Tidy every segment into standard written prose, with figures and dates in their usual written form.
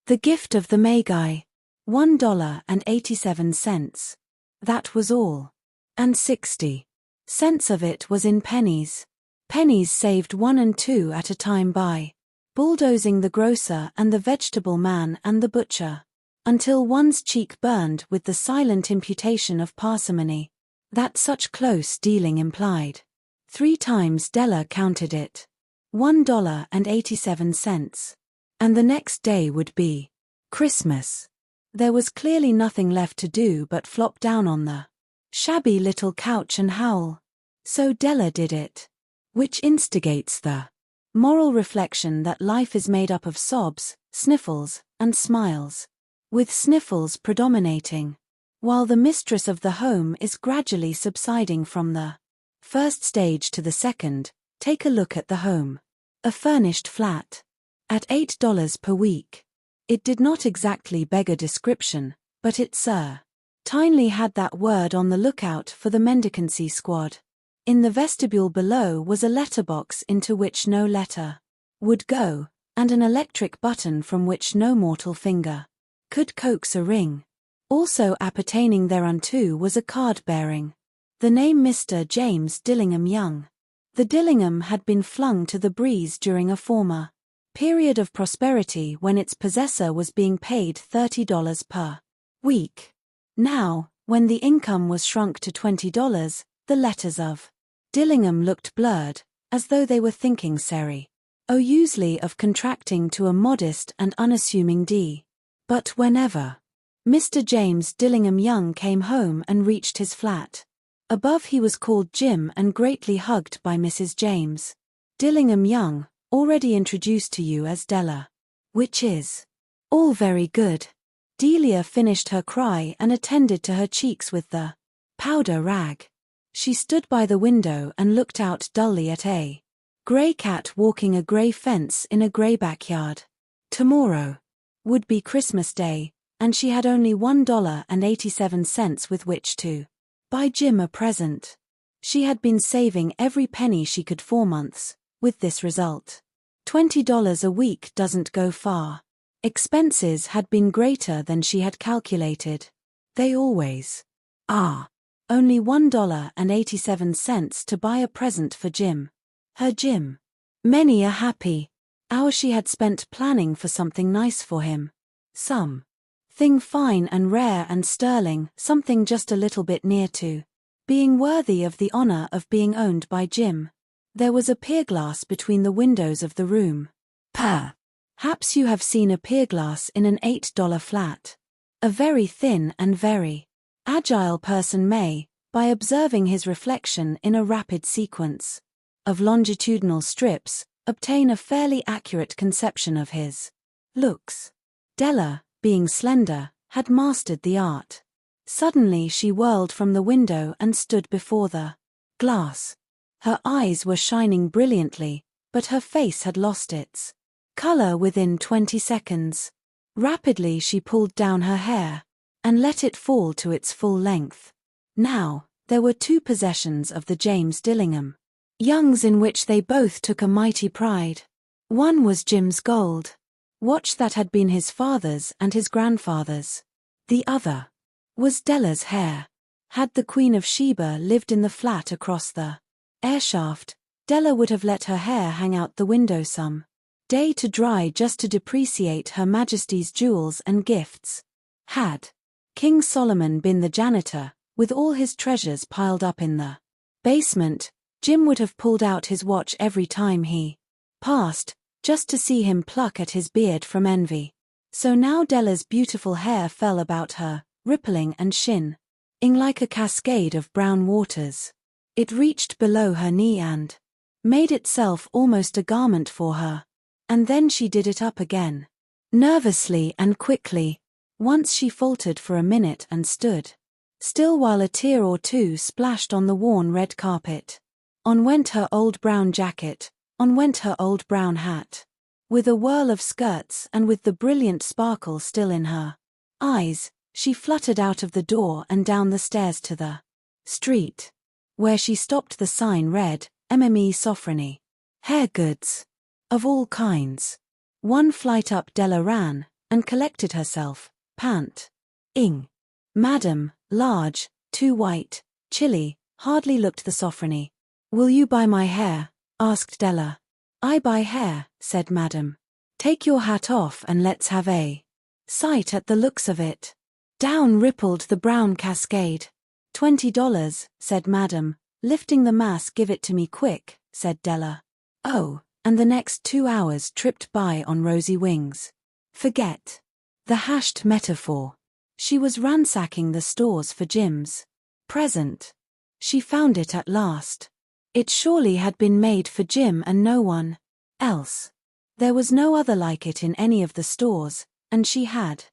The gift of the Magi. $1.87. That was all. And 60 cents of it was in pennies. Pennies saved 1 and 2 at a time by bulldozing the grocer and the vegetable man and the butcher, until one's cheek burned with the silent imputation of parsimony that such close dealing implied. 3 times Della counted it. $1.87. And the next day would be Christmas. There was clearly nothing left to do but flop down on the shabby little couch and howl. So Della did it. Which instigates the moral reflection that life is made up of sobs, sniffles, and smiles, with sniffles predominating, while the mistress of the home is gradually subsiding from the first stage to the second. Take a look at the home. A furnished flat. At $8 per week. It did not exactly beg a description, but it certainly had that word on the lookout for the mendicancy squad. In the vestibule below was a letterbox into which no letter would go, and an electric button from which no mortal finger could coax a ring. Also appertaining thereunto was a card bearing the name Mr. James Dillingham Young. The Dillingham had been flung to the breeze during a former period of prosperity when its possessor was being paid $30 per week. Now, when the income was shrunk to $20, the letters of Dillingham looked blurred, as though they were thinking usually of contracting to a modest and unassuming D. But whenever Mr. James Dillingham Young came home and reached his flat, above he was called Jim and greatly hugged by Mrs. James Dillingham Young, already introduced to you as Della. Which is all very good. Delia finished her cry and attended to her cheeks with the powder rag. She stood by the window and looked out dully at a grey cat walking a grey fence in a grey backyard. Tomorrow would be Christmas Day, and she had only $1.87 with which to buy Jim a present. She had been saving every penny she could for months, with this result. $20 a week doesn't go far. Expenses had been greater than she had calculated. They always are. Only $1.87 to buy a present for Jim. Her Jim. Many a happy hour she had spent planning for something nice for him. Something fine and rare and sterling, something just a little bit near to being worthy of the honor of being owned by Jim. There was a pierglass between the windows of the room. Perhaps you have seen a pierglass in an $8 flat. A very thin and very agile person may, by observing his reflection in a rapid sequence of longitudinal strips, obtain a fairly accurate conception of his looks. Della, being slender, had mastered the art. Suddenly she whirled from the window and stood before the glass. Her eyes were shining brilliantly, but her face had lost its color within 20 seconds. Rapidly she pulled down her hair and let it fall to its full length. Now, there were 2 possessions of the James Dillingham Youngs in which they both took a mighty pride. One was Jim's gold watch that had been his father's and his grandfather's. The other was Della's hair. Had the Queen of Sheba lived in the flat across the airshaft, Della would have let her hair hang out the window some day to dry just to depreciate Her Majesty's jewels and gifts. Had King Solomon been the janitor, with all his treasures piled up in the basement, Jim would have pulled out his watch every time he passed, just to see him pluck at his beard from envy. So now Della's beautiful hair fell about her, rippling and shinning like a cascade of brown waters. It reached below her knee and made itself almost a garment for her. And then she did it up again, nervously and quickly. Once she faltered for a minute and stood still while a tear or two splashed on the worn red carpet. On went her old brown jacket, on went her old brown hat. With a whirl of skirts and with the brilliant sparkle still in her eyes, she fluttered out of the door and down the stairs to the street, where she stopped. The sign read, MME Sophrony. Hair goods. Of all kinds. One flight up Della ran, and collected herself, pant-ing. Madam, large, too white, chilly, hardly looked the Sophrony. Will you buy my hair? Asked Della. I buy hair, said Madam. Take your hat off and let's have a sight at the looks of it. Down rippled the brown cascade. $20, said Madam. Lifting the mass. Give it to me quick, said Della. Oh, and the next 2 hours tripped by on rosy wings. Forget the hashed metaphor. She was ransacking the stores for Jim's present. She found it at last. It surely had been made for Jim and no one else. There was no other like it in any of the stores, and she had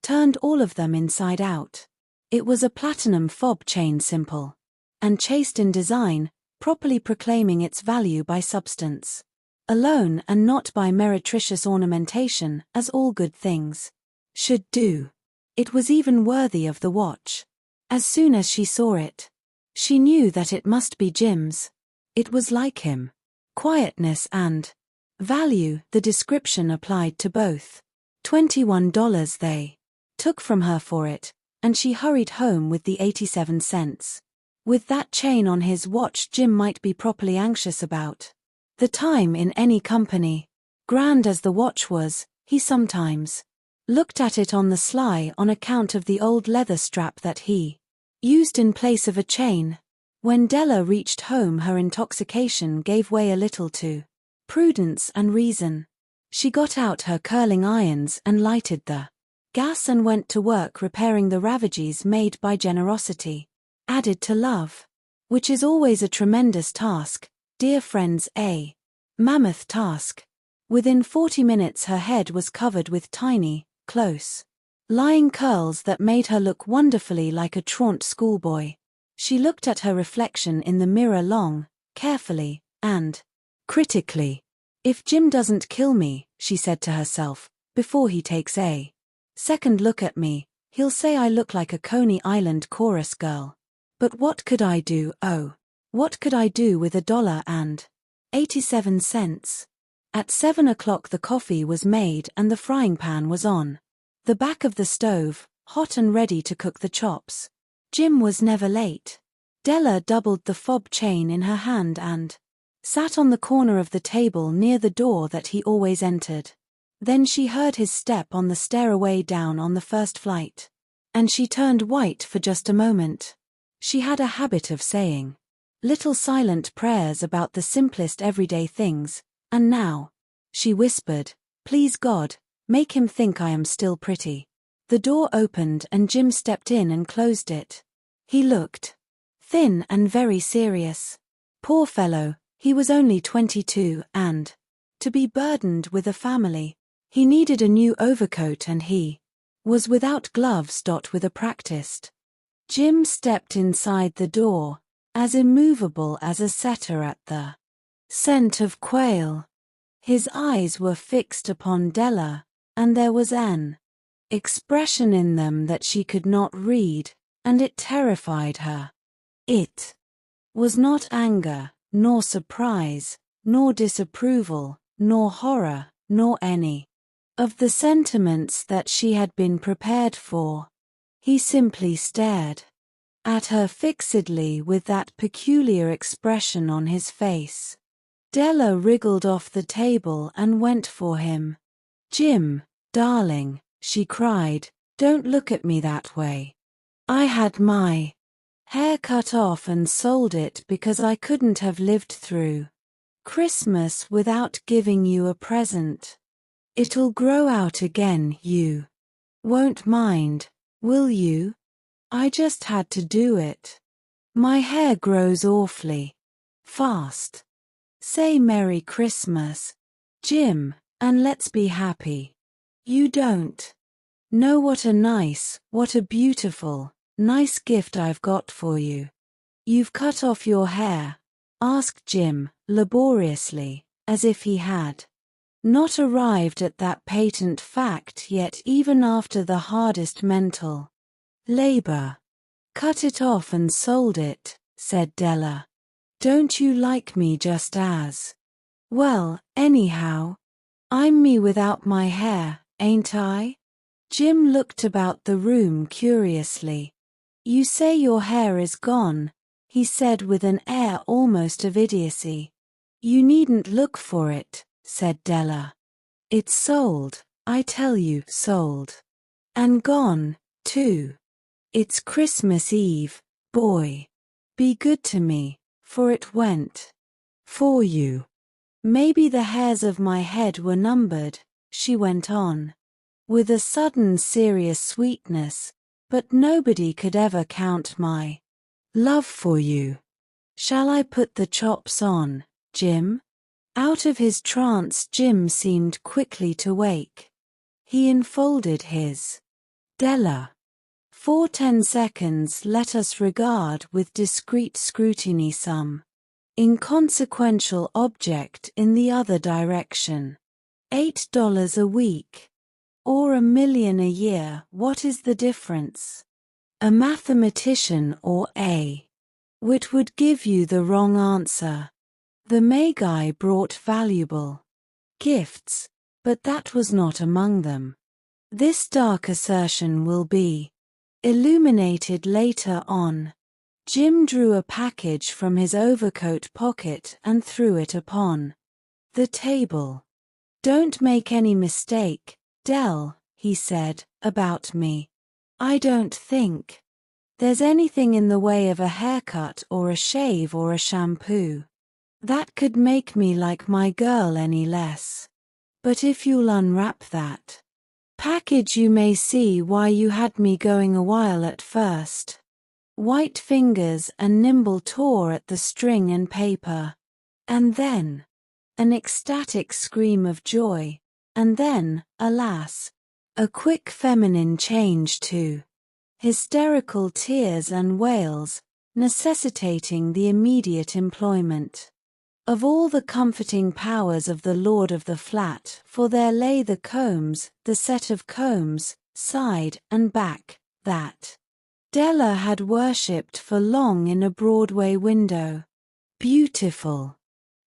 turned all of them inside out. It was a platinum fob chain, simple and chaste in design, properly proclaiming its value by substance alone and not by meretricious ornamentation, as all good things should do. It was even worthy of the watch. As soon as she saw it, she knew that it must be Jim's. It was like him. Quietness and value, the description applied to both. $21 they took from her for it, and she hurried home with the 87 cents. With that chain on his watch, Jim might be properly anxious about the time in any company. Grand as the watch was, he sometimes looked at it on the sly on account of the old leather strap that he used in place of a chain. When Della reached home, her intoxication gave way a little to prudence and reason. She got out her curling irons and lighted the gas and went to work repairing the ravages made by generosity, added to love, which is always a tremendous task, dear friends, a mammoth task. Within 40 minutes her head was covered with tiny, close-lying curls that made her look wonderfully like a truant schoolboy. She looked at her reflection in the mirror long, carefully, and critically. If Jim doesn't kill me, she said to herself, before he takes a second look at me, he'll say I look like a Coney Island chorus girl. But what could I do? Oh, what could I do with $1.87? At 7 o'clock the coffee was made and the frying pan was on the back of the stove, hot and ready to cook the chops. Jim was never late. Della doubled the fob chain in her hand and sat on the corner of the table near the door that he always entered. Then she heard his step on the stairway down on the first flight, and she turned white for just a moment. She had a habit of saying little silent prayers about the simplest everyday things, and now she whispered, "Please God, make him think I am still pretty." The door opened and Jim stepped in and closed it. He looked thin and very serious. Poor fellow, he was only 22 and to be burdened with a family. He needed a new overcoat and he was without gloves. With a practiced. Jim stepped inside the door, as immovable as a setter at the scent of quail. His eyes were fixed upon Della, and there was an expression in them that she could not read, and it terrified her. It was not anger, nor surprise, nor disapproval, nor horror, nor any of the sentiments that she had been prepared for. He simply stared at her fixedly with that peculiar expression on his face. Della wriggled off the table and went for him. "Jim, darling," she cried, "don't look at me that way. I had my hair cut off and sold it because I couldn't have lived through Christmas without giving you a present. It'll grow out again, you won't mind, will you? I just had to do it. My hair grows awfully fast. Say Merry Christmas, Jim, and let's be happy. You don't know what a beautiful, nice gift I've got for you." "You've cut off your hair?" asked Jim, laboriously, as if he had not arrived at that patent fact yet even after the hardest mental labor. "Cut it off and sold it," said Della. "Don't you like me just as well, anyhow? I'm me without my hair, ain't I?" Jim looked about the room curiously. "You say your hair is gone," he said with an air almost of idiocy. "You needn't look for it," said Della. "It's sold, I tell you, sold. And gone, too. It's Christmas Eve, boy. Be good to me, for it went. For you. Maybe the hairs of my head were numbered," she went on, with a sudden serious sweetness, "but nobody could ever count my love for you. Shall I put the chops on, Jim?" Out of his trance Jim seemed quickly to wake. He enfolded his Della. For 10 seconds let us regard with discreet scrutiny some inconsequential object in the other direction. $8 a week. Or $1 million a year, what is the difference? A mathematician or a wit would give you the wrong answer. The Magi brought valuable gifts, but that was not among them. This dark assertion will be illuminated later on. Jim drew a package from his overcoat pocket and threw it upon the table. "Don't make any mistake, Dell," he said, "about me. I don't think there's anything in the way of a haircut or a shave or a shampoo that could make me like my girl any less. But if you'll unwrap that package you may see why you had me going a while at first." White fingers and nimble tore at the string and paper. And then an ecstatic scream of joy, and then, alas, a quick feminine change to hysterical tears and wails, necessitating the immediate employment of all the comforting powers of the lord of the flat, for there lay the combs, the set of combs, side and back, that Della had worshipped for long in a Broadway window. Beautiful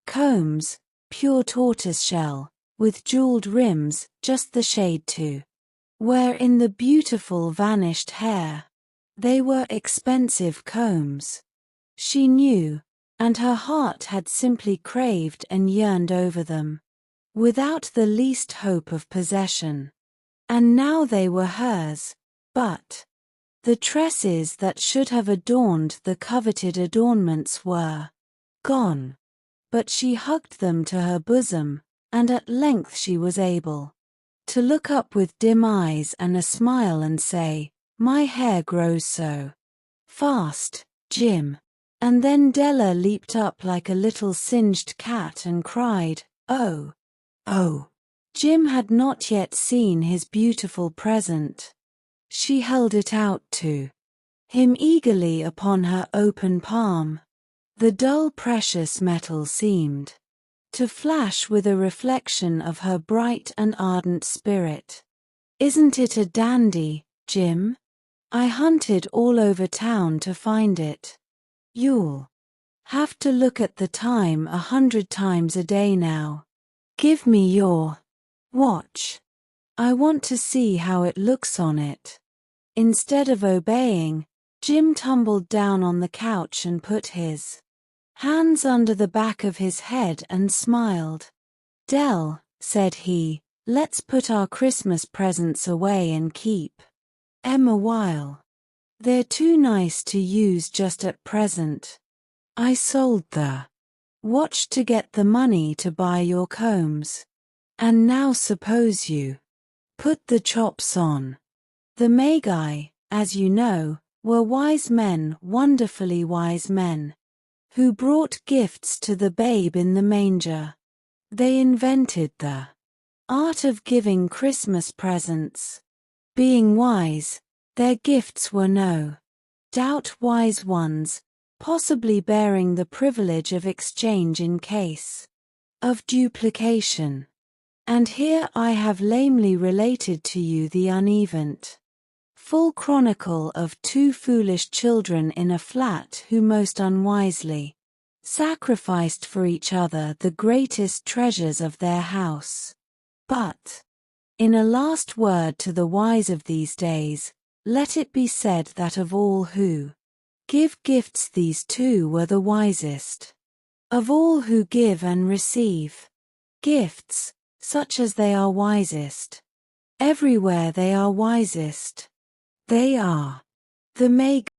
combs, pure tortoiseshell, with jeweled rims, just the shade to wear in the beautiful vanished hair. They were expensive combs. She knew, and her heart had simply craved and yearned over them, without the least hope of possession. And now they were hers, but the tresses that should have adorned the coveted adornments were gone. But she hugged them to her bosom, and at length she was able to look up with dim eyes and a smile and say, "My hair grows so fast, Jim." And then Della leaped up like a little singed cat and cried, "Oh, oh." Jim had not yet seen his beautiful present. She held it out to him eagerly upon her open palm. The dull precious metal seemed to flash with a reflection of her bright and ardent spirit. "Isn't it a dandy, Jim? I hunted all over town to find it. You'll have to look at the time 100 times a day now. Give me your watch. I want to see how it looks on it." Instead of obeying, Jim tumbled down on the couch and put his hands under the back of his head and smiled. "Dell," said he, "let's put our Christmas presents away and keep 'em a while. They're too nice to use just at present. I sold the watch to get the money to buy your combs. And now suppose you put the chops on." The Magi, as you know, were wise men, wonderfully wise men, who brought gifts to the babe in the manger. They invented the art of giving Christmas presents. Being wise, their gifts were no doubt wise ones, possibly bearing the privilege of exchange in case of duplication. And here I have lamely related to you the unevent full chronicle of 2 foolish children in a flat who most unwisely sacrificed for each other the greatest treasures of their house. But In a last word to the wise of these days, let it be said that of all who give gifts, these two were the wisest. Of all who give and receive gifts, such as they are wisest. Everywhere they are wisest. They are the Magi.